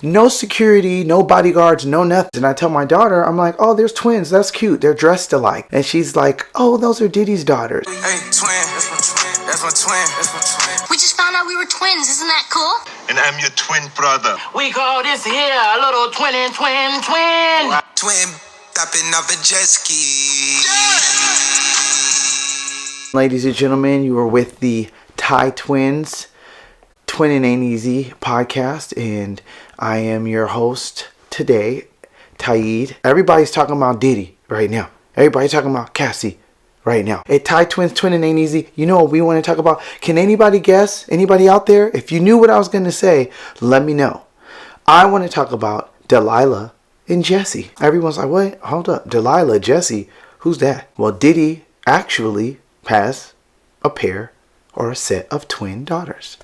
No security, no bodyguards, no nothing. And I tell my daughter, I'm like, oh, there's twins. That's cute. They're dressed alike. And she's like, oh, those are Diddy's daughters. Hey, twin. That's my twin. That's my twin. That's my twin. We just found out we were twins. Isn't that cool? And I'm your twin brother. We call this here a little twin. Twin tapping up a jet ski. Ladies and gentlemen, you are with the Tytwinz Twinnin Ain't Easy podcast, and I am your host today, Taid. Everybody's talking about Diddy right now. Everybody's talking about Cassie right now. At Tytwinz Twinnin Ain't Easy, you know what we want to talk about? Can anybody guess? Anybody out there? If you knew what I was going to say, let me know. I want to talk about Delilah and Jessie. Everyone's like, wait, hold up. Delilah, Jessie, who's that? Well, Diddy actually has a pair or a set of twin daughters.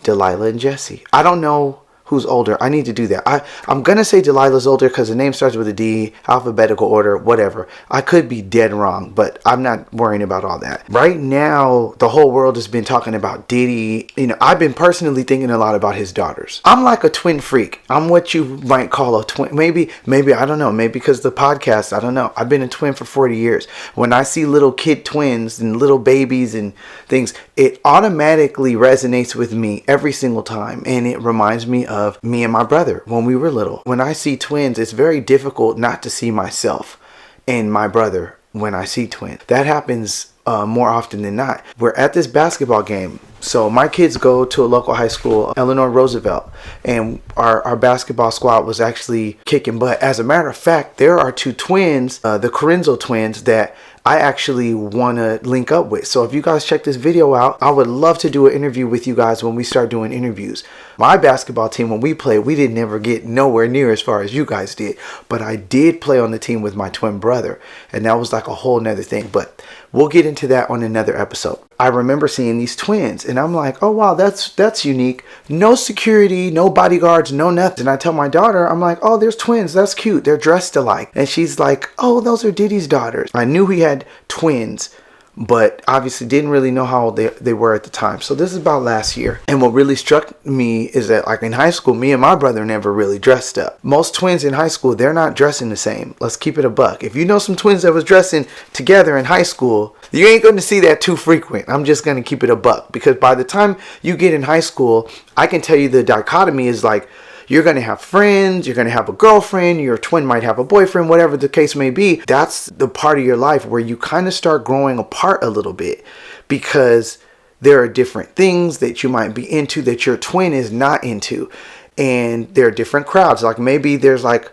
Delilah and Jessie. I don't know who's older. I need to do that. I'm going to say Delilah's older because the name starts with a D, alphabetical order, whatever. I could be dead wrong, but I'm not worrying about all that. Right now, the whole world has been talking about Diddy. You know, I've been personally thinking a lot about his daughters. I'm like a twin freak. I'm what you might call a twin. Maybe, I don't know. Maybe because the podcast, I don't know. I've been a twin for 40 years. When I see little kid twins and little babies and things, it automatically resonates with me every single time. And it reminds me of me and my brother when we were little. When I see twins, it's very difficult not to see myself and my brother when I see twins. That happens more often than not. We're at this basketball game. So my kids go to a local high school, Eleanor Roosevelt, and our basketball squad was actually kicking butt. As a matter of fact, there are two twins, the Corinzo twins, that I actually want to link up with. So if you guys check this video out, I would love to do an interview with you guys when we start doing interviews. My basketball team, when we played, we didn't ever get nowhere near as far as you guys did. But I did play on the team with my twin brother. And that was like a whole nother thing. But we'll get into that on another episode. I remember seeing these twins and I'm like, oh wow, that's unique. No security, no bodyguards, no nothing. And I tell my daughter, I'm like, oh, there's twins. That's cute. They're dressed alike. And she's like, oh, those are Diddy's daughters. I knew he had twins, but obviously didn't really know how old they were at the time. So this is about last year. And what really struck me is that, like, in high school, me and my brother never really dressed up. Most twins in high school, they're not dressing the same. Let's keep it a buck. If you know some twins that was dressing together in high school, you ain't going to see that too frequent. I'm just going to keep it a buck, because by the time you get in high school, I can tell you the dichotomy is like, you're going to have friends, you're going to have a girlfriend, your twin might have a boyfriend, whatever the case may be. That's the part of your life where you kind of start growing apart a little bit, because there are different things that you might be into that your twin is not into. And there are different crowds. Like maybe there's like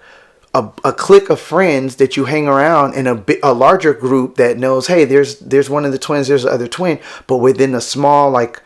a clique of friends that you hang around in a larger group that knows, hey, there's one of the twins, there's the other twin. But within the small, like,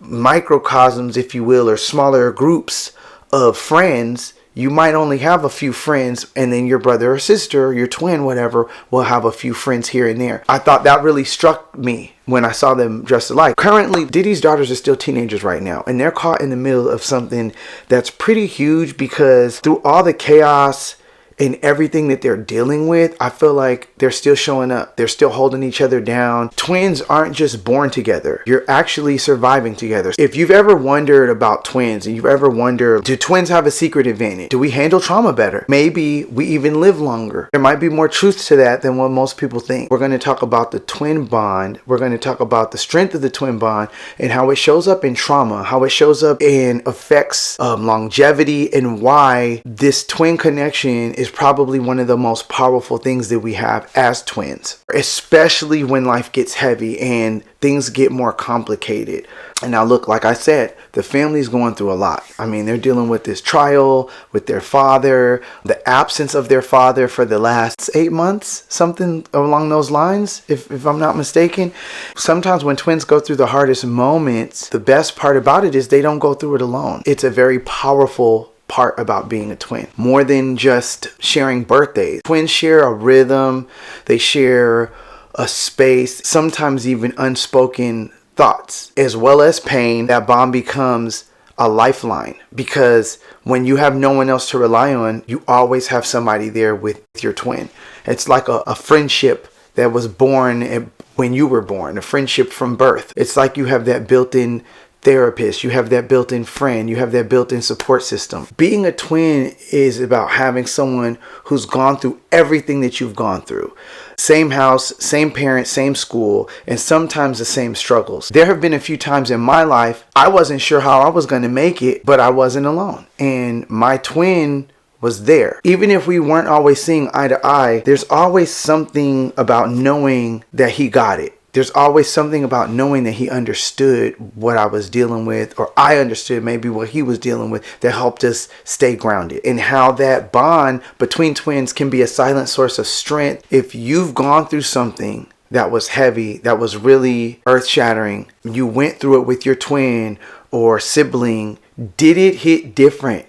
microcosms, if you will, or smaller groups of friends, you might only have a few friends, and then your brother or sister, your twin, whatever, will have a few friends here and there. I thought that really struck me when I saw them dressed alike. Currently, Diddy's daughters are still teenagers right now, and they're caught in the middle of something that's pretty huge, because through all the chaos and everything that they're dealing with, I feel like they're still showing up. They're still holding each other down. Twins aren't just born together. You're actually surviving together. If you've ever wondered about twins, and you've ever wondered, do twins have a secret advantage? Do we handle trauma better? Maybe we even live longer. There might be more truth to that than what most people think. We're going to talk about the twin bond. We're going to talk about the strength of the twin bond and how it shows up in trauma, how it shows up in affects longevity, and why this twin connection is probably one of the most powerful things that we have as twins, especially when life gets heavy and things get more complicated. And now look, like I said, the family's going through a lot. I mean, they're dealing with this trial with their father, the absence of their father for the last 8 months, something along those lines, if I'm not mistaken. Sometimes when twins go through the hardest moments, the best part about it is they don't go through it alone. It's a very powerful part about being a twin. More than just sharing birthdays. Twins share a rhythm, they share a space, sometimes even unspoken thoughts, as well as pain. That bond becomes a lifeline, because when you have no one else to rely on, you always have somebody there with your twin. It's like a friendship that was born when you were born, a friendship from birth. It's like you have that built-in therapist, you have that built-in friend, you have that built-in support system. Being a twin is about having someone who's gone through everything that you've gone through. Same house, same parents, same school, and sometimes the same struggles. There have been a few times in my life I wasn't sure how I was going to make it, but I wasn't alone. And my twin was there. Even if we weren't always seeing eye to eye, there's always something about knowing that he got it. There's always something about knowing that he understood what I was dealing with, or I understood maybe what he was dealing with, that helped us stay grounded. And how that bond between twins can be a silent source of strength. If you've gone through something that was heavy, that was really earth-shattering, you went through it with your twin or sibling, did it hit different?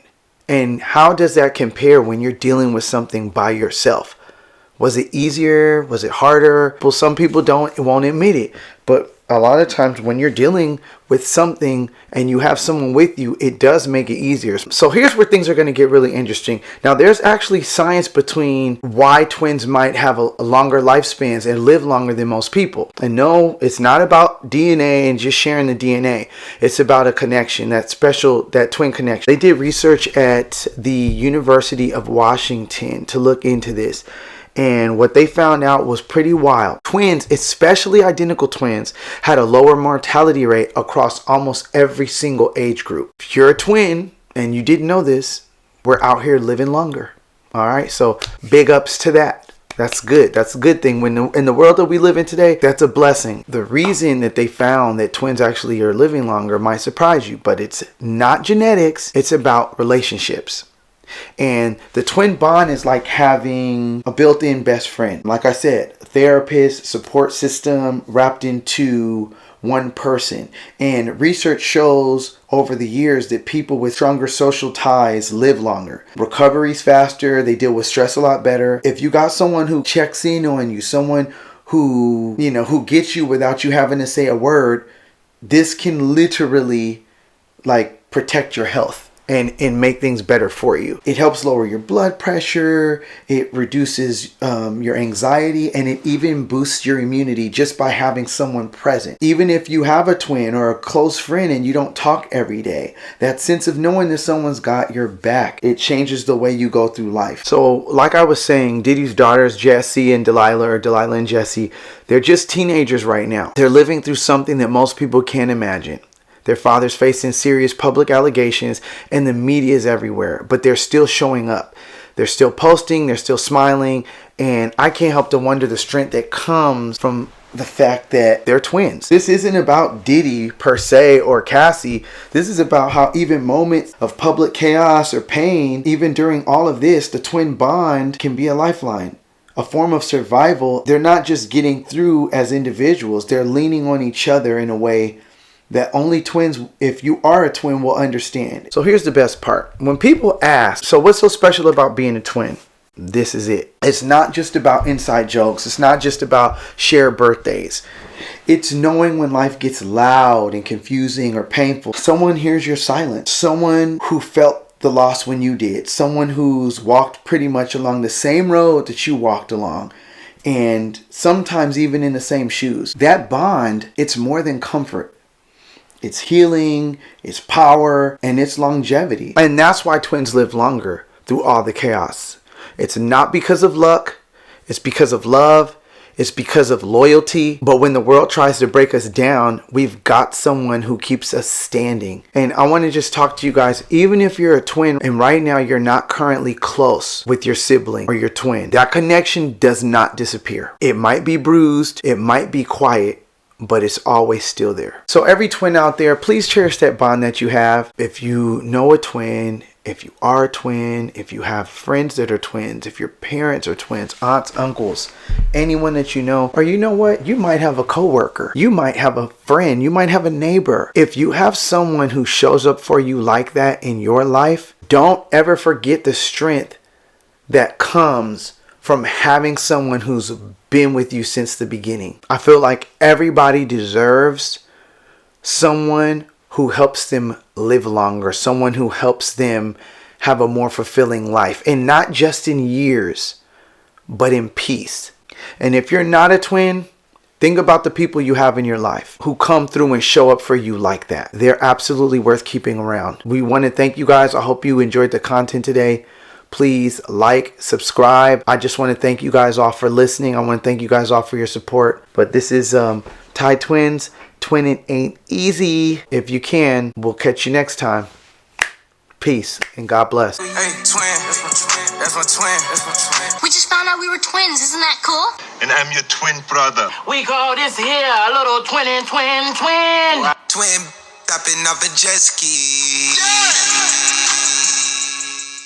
And how does that compare when you're dealing with something by yourself? Was it easier? Was it harder? Well, some people won't admit it. But a lot of times when you're dealing with something and you have someone with you, it does make it easier. So here's where things are going to get really interesting. Now, there's actually science between why twins might have a longer lifespans and live longer than most people. And no, it's not about DNA and just sharing the DNA. It's about a connection, that twin connection. They did research at the University of Washington to look into this. And what they found out was pretty wild. Twins, especially identical twins, had a lower mortality rate across almost every single age group. If you're a twin and you didn't know this, we're out here living longer. All right, so big ups to that. That's good. That's a good thing. In the world that we live in today, that's a blessing. The reason that they found that twins actually are living longer might surprise you, but it's not genetics. It's about relationships. And the twin bond is like having a built-in best friend. Like I said, therapist, support system wrapped into one person. And research shows over the years that people with stronger social ties live longer. Recovery's faster. They deal with stress a lot better. If you got someone who checks in on you, someone who gets you without you having to say a word, this can literally protect your health and make things better for you. It helps lower your blood pressure, it reduces your anxiety, and it even boosts your immunity just by having someone present. Even if you have a twin or a close friend and you don't talk every day, that sense of knowing that someone's got your back, it changes the way you go through life. So like I was saying, Diddy's daughters, Jessie and Delilah, or Delilah and Jessie, they're just teenagers right now. They're living through something that most people can't imagine. Their father's facing serious public allegations and the media is everywhere, but they're still showing up. They're still posting, they're still smiling, and I can't help to wonder the strength that comes from the fact that they're twins. This isn't about Diddy per se or Cassie. This is about how even moments of public chaos or pain, even during all of this, the twin bond can be a lifeline. A form of survival. They're not just getting through as individuals, they're leaning on each other in a way that only twins, if you are a twin, will understand. So here's the best part. When people ask, so what's so special about being a twin? This is it. It's not just about inside jokes. It's not just about shared birthdays. It's knowing when life gets loud and confusing or painful. Someone hears your silence. Someone who felt the loss when you did. Someone who's walked pretty much along the same road that you walked along. And sometimes even in the same shoes. That bond, it's more than comfort. It's healing, it's power, and it's longevity. And that's why twins live longer through all the chaos. It's not because of luck. It's because of love. It's because of loyalty. But when the world tries to break us down, we've got someone who keeps us standing. And I want to just talk to you guys, even if you're a twin and right now you're not currently close with your sibling or your twin, that connection does not disappear. It might be bruised. It might be quiet, but it's always still there. So every twin out there, please cherish that bond that you have. If you know a twin, if you are a twin, if you have friends that are twins, if your parents are twins, aunts, uncles, anyone that you know, or you know what, you might have a coworker, you might have a friend, you might have a neighbor. If you have someone who shows up for you like that in your life, don't ever forget the strength that comes from having someone who's been with you since the beginning. I feel like everybody deserves someone who helps them live longer, someone who helps them have a more fulfilling life, and not just in years, but in peace. And if you're not a twin, Think about the people you have in your life who come through and show up for you like that. They're absolutely worth keeping around. We want to thank you guys. I hope you enjoyed the content today. Please like, subscribe. I just want to thank you guys all for listening. I want to thank you guys all for your support. But this is Tytwinz. Twinning ain't easy. If you can, we'll catch you next time. Peace and God bless. Hey, twin, that's my twin. That's my twin. That's my twin. We just found out we were twins. Isn't that cool? And I'm your twin brother. We call this here a little twin. Twin, tapping up a jet ski.